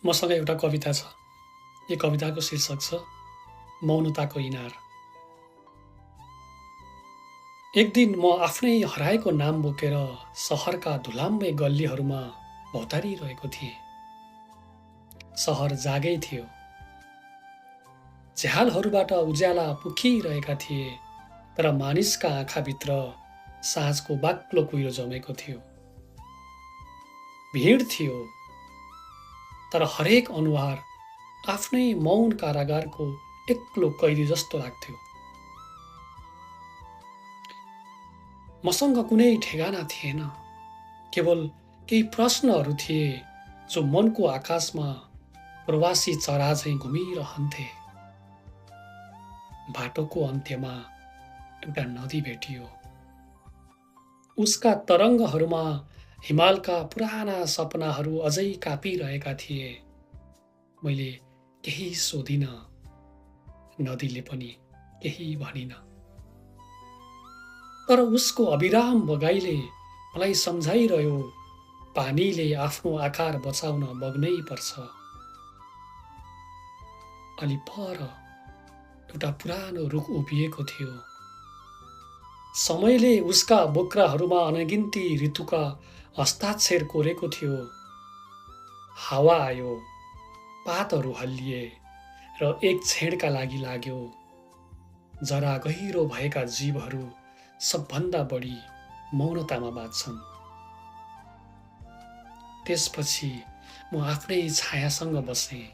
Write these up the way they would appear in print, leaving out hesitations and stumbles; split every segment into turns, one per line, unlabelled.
मसँग एउटा कविता छ। यो कविताको शीर्षक छ मौनताको इनार। एक दिन म आफ्नै हराएको नाम बोकेर सहरका धुलाम्बे गल्लीहरूमा भौतारिरहेको थिएँ। सहर जागै थियो। झ्यालहरूबाट उज्याला पुखिरहेका थिए, तर मानिसका आँखाभित्र साँझको बाक्लो कुहिरो जमेको थियो। भिड थियो, तर हरेक अनुहार आफ्नै मौन कारागारको एक्लो कैदी जस्तो लाग्थ्यो। मसँग कुनै ठेगाना थिएन, केवल केही प्रश्नहरू थिए जो मनको आकाशमा प्रवासी चरा झैँ घुमिरहन्थे। बाटोको अन्त्यमा एउटा नदी भेटियो। उसका तरङ्गहरूमा हिमालका पुराना सपनाहरू अझै काँपिरहेका थिए। मैले केही सोधिन, नदीले पनि केही भनिन। तर उसको अविराम बगाइले मलाई सम्झाइरह्यो, पानीले आफ्नो आकार बचाउन बग्नै पर्छ। अलि पर एउटा पुरानो रुख उभिएको थियो। समयले उसका बोक्राहरूमा अनगिन्ती ऋतुका हस्ताक्षर कोरेको थियो। हावा आयो, पातहरू हल्लिए र एक क्षणका लागि लाग्यो जरा गहिरो भएका जीवहरू सबभन्दा बढी मौनतामा बाँच्छन्। त्यसपछि म आफ्नै छायासँग बसेँ।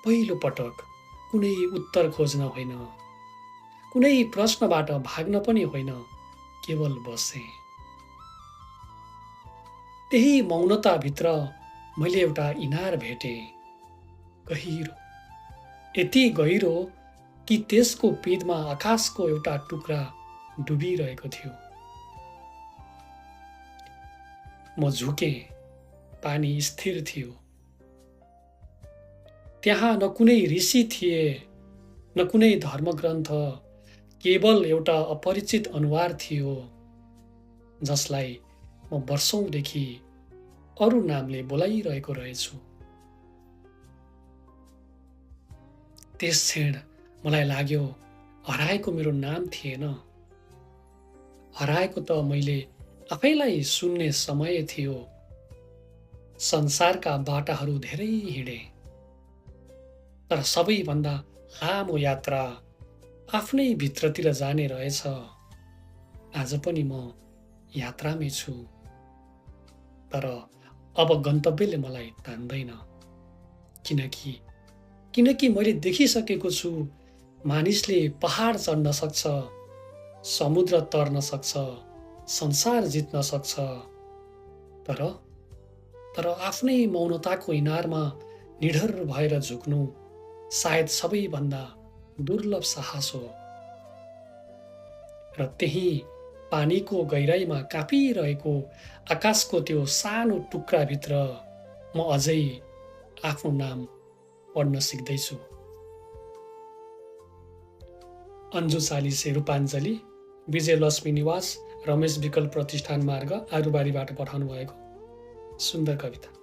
पहिलो पटक कुनै उत्तर खोज्न होइन, कुनै प्रश्नबाट भाग्न पनि होइन, केवल बसेँ। त्यही मौनताभित्र मैले एउटा इनार भेटेँ, गहिरो, यति गहिरो कि त्यसको पिँधमा आकाशको एउटा टुक्रा डुबिरहेको थियो। म झुकेँ, पानी स्थिर थियो। त्यहाँ न कुनै ऋषि थिए, न कुनै धर्मग्रन्थ, केवल एउटा अपरिचित अनुहार थियो जसलाई म वर्षौंदेखि अरू नामले बोलाइरहेको रहेछु। त्यस क्षण मलाई लाग्यो हराएको मेरो नाम थिएन, हराएको त मैले आफैलाई सुन्ने समय थियो। संसारका बाटाहरू धेरै हिँडे, तर सबैभन्दा लामो यात्रा आफ्नै भित्रतिर जाने रहेछ। आज पनि म यात्रामै छु, तर अब गन्तव्यले मलाई तान्दैन, किनकि मैले देखिसकेको छु मानिसले पहाड चढ्न सक्छ, समुद्र तर्न सक्छ, संसार जित्न सक्छ, तर आफ्नै मौनताको इनारमा निडर भएर झुक्नु सायद सबैभन्दा दुर्लभ साहस हो। र त्यही पानीको गहिराईमा काँपिरहेको आकाशको त्यो सानो टुक्राभित्र म अझै आफ्नो नाम पढ्न सिक्दैछु। अन्जु चालिसे, रूपाञ्जली, विजयलक्ष्मी निवास, रमेश विकल प्रतिष्ठान मार्ग, आरुबारीबाट पठाउनु भएको सुन्दर कविता।